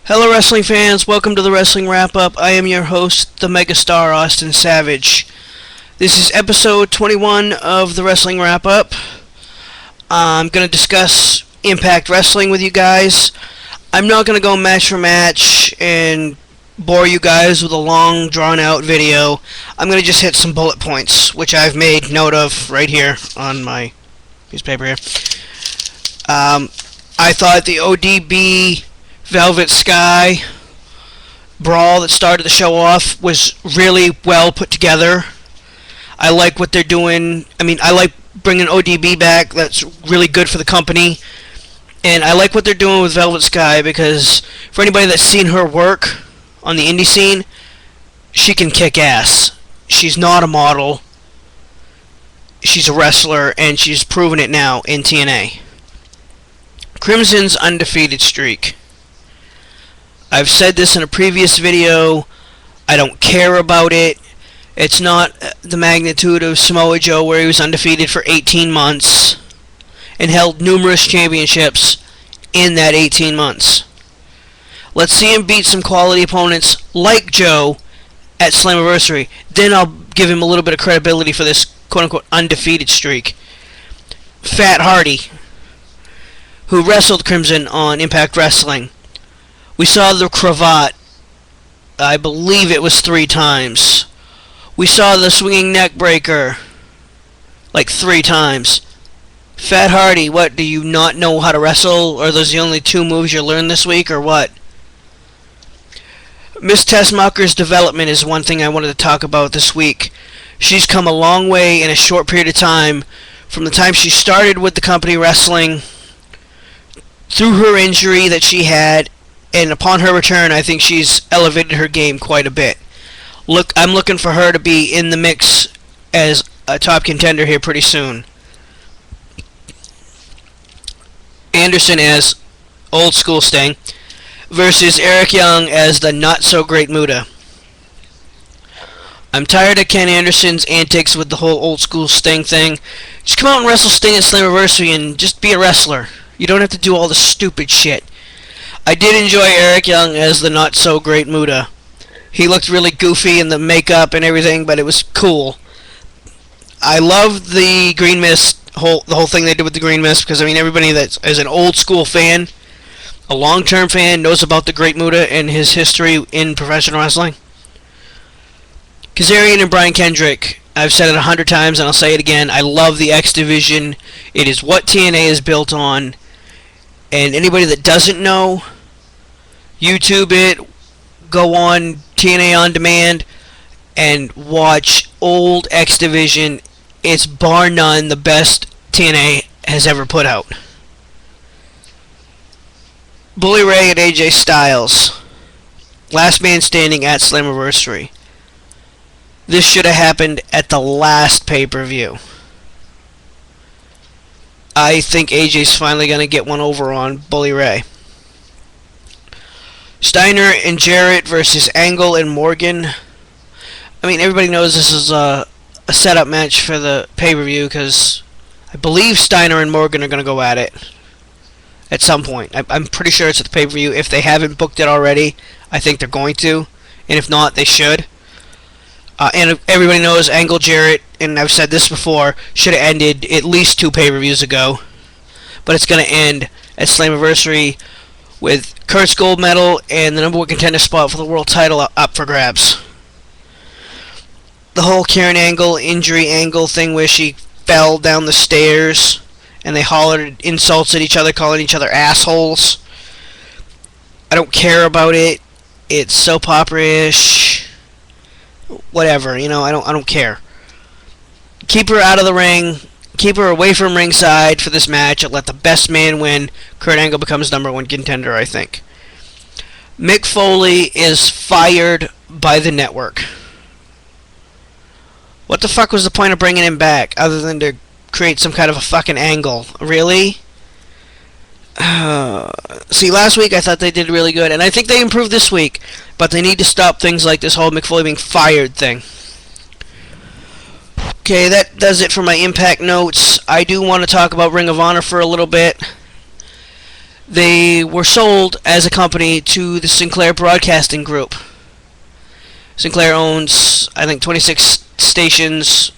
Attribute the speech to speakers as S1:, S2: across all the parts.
S1: Hello wrestling fans, welcome to the Wrestling Wrap-Up. I am your host, the Megastar Austin Savage. This is episode 21 of the Wrestling Wrap-Up. I'm going to discuss Impact Wrestling with you guys. I'm not going to go match for match and bore you guys with a long, drawn-out video. I'm going to just hit some bullet points, which I've made note of right here on my piece of paper here. I thought the ODB Velvet Sky brawl that started the show off was really well put together. I like what they're doing. I like bringing ODB back. That's really good for the company. And I like what they're doing with Velvet Sky because for anybody that's seen her work on the indie scene, she can kick ass. She's not a model. She's a wrestler, and she's proven it now in TNA. Crimson's undefeated streak. I've said this in a previous video. I don't care about it. It's not the magnitude of Samoa Joe, where he was undefeated for 18 months and held numerous championships in that 18 months. Let's see him beat some quality opponents like Joe at Slammiversary. Then I'll give him a little bit of credibility for this quote-unquote undefeated streak. Fat Hardy, who wrestled Crimson on Impact Wrestling. We saw the cravat, I believe it was 3 times. We saw the swinging neck breaker, like 3 times. Fat Hardy, what, do you not know how to wrestle? Are those the only 2 moves you learned this week, or what? Miss Tessmacher's development is one thing I wanted to talk about this week. She's come a long way in a short period of time, from the time she started with the company wrestling, through her injury that she had, and upon her return, I think she's elevated her game quite a bit. I'm looking for her to be in the mix as a top contender here pretty soon. Anderson as Old School Sting versus Eric Young as the not-so-great Muta. I'm tired of Ken Anderson's antics with the whole Old School Sting thing. Just come out and wrestle Sting at Slammiversary and just be a wrestler. You don't have to do all the stupid shit. I did enjoy Eric Young as the not-so-great Muta. He looked really goofy in the makeup and everything, but it was cool. I loved the Green Mist, the whole thing they did with the Green Mist, because, everybody that is an old-school fan, a long-term fan, knows about the Great Muta and his history in professional wrestling. Kazarian and Brian Kendrick, I've said it 100 times, and I'll say it again, I love the X Division. It is what TNA is built on. And anybody that doesn't know, YouTube it, go on TNA On Demand, and watch old X Division. It's bar none the best TNA has ever put out. Bully Ray and AJ Styles. Last man standing at Slammiversary. This should have happened at the last pay-per-view. I think AJ's finally going to get one over on Bully Ray. Steiner and Jarrett versus Angle and Morgan. Everybody knows this is a setup match for the pay-per-view because I believe Steiner and Morgan are going to go at it at some point. I'm pretty sure it's at the pay-per-view. If they haven't booked it already, I think they're going to. And if not, they should. And everybody knows Angle Jarrett, and I've said this before, should have ended at least 2 pay-per-views ago. But it's going to end at Slammiversary with Kurt's gold medal and the number 1 contender spot for the world title up for grabs. The whole Karen Angle injury angle thing where she fell down the stairs and they hollered insults at each other, calling each other assholes. I don't care about it. It's soap opera-ish. Whatever, I don't care. Keep her out of the ring. Keep her away from ringside for this match and let the best man win. Kurt Angle becomes number 1 contender, I think. Mick Foley is fired by the network. What the fuck was the point of bringing him back other than to create some kind of a fucking angle? Really? See, last week I thought they did really good, and I think they improved this week, but they need to stop things like this whole Mick Foley being fired thing. Okay, that does it for my Impact notes. I do want to talk about Ring of Honor for a little bit. They were sold as a company to the Sinclair Broadcasting Group. Sinclair owns, I think, 26 stations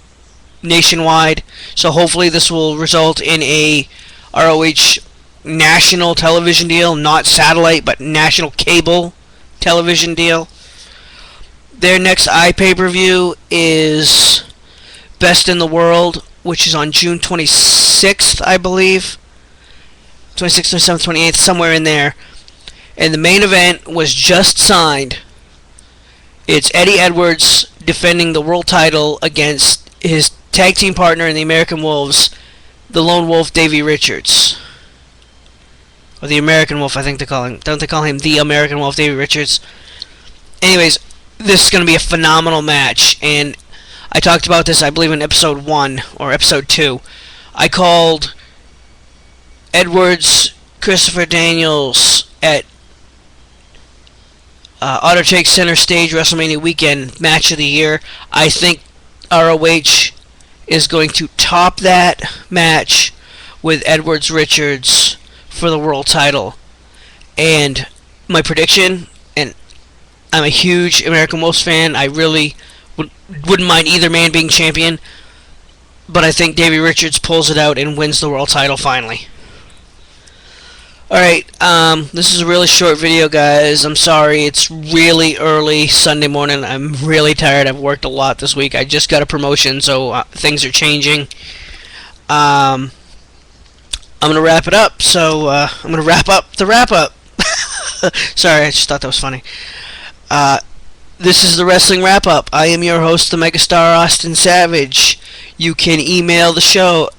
S1: nationwide, so hopefully this will result in a ROH national television deal, not satellite, but national cable television deal. Their next iPPV is Best in the World, which is on June 26th, I believe. 26th, 27th, 28th, somewhere in there. And the main event was just signed. It's Eddie Edwards defending the world title against his tag team partner in the American Wolves, the Lone Wolf, Davey Richards. Or the American Wolf, I think they call him. Don't they call him the American Wolf, Davey Richards? Anyways, this is going to be a phenomenal match. And I talked about this, I believe, in episode 1 or episode 2. I called Edwards, Christopher Daniels at Autotech Center Stage WrestleMania Weekend Match of the Year. I think ROH is going to top that match with Edwards Richards for the world title. And my prediction, and I'm a huge American Wolves fan, I really wouldn't mind either man being champion, but I think Davey Richards pulls it out and wins the world title finally. Alright, this is a really short video, guys. I'm sorry, it's really early Sunday morning. I'm really tired. I've worked a lot this week. I just got a promotion, so things are changing. I'm going to wrap it up, so I'm going to wrap up the wrap-up. Sorry, I just thought that was funny. This is the Wrestling Wrap-Up. I am your host, the Megastar Austin Savage. You can email the show,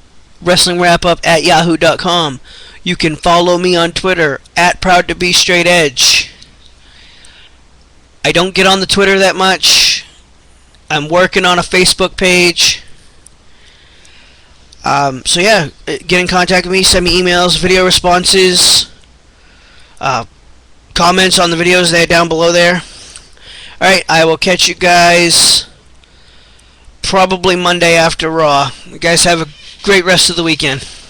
S1: WrestlingWrapUp@yahoo.com. You can follow me on Twitter, @ProudToBeStraightEdge. I don't get on the Twitter that much. I'm working on a Facebook page. So yeah, get in contact with me, send me emails, video responses, comments on the videos that are down below there. Alright, I will catch you guys probably Monday after Raw. You guys have a great rest of the weekend.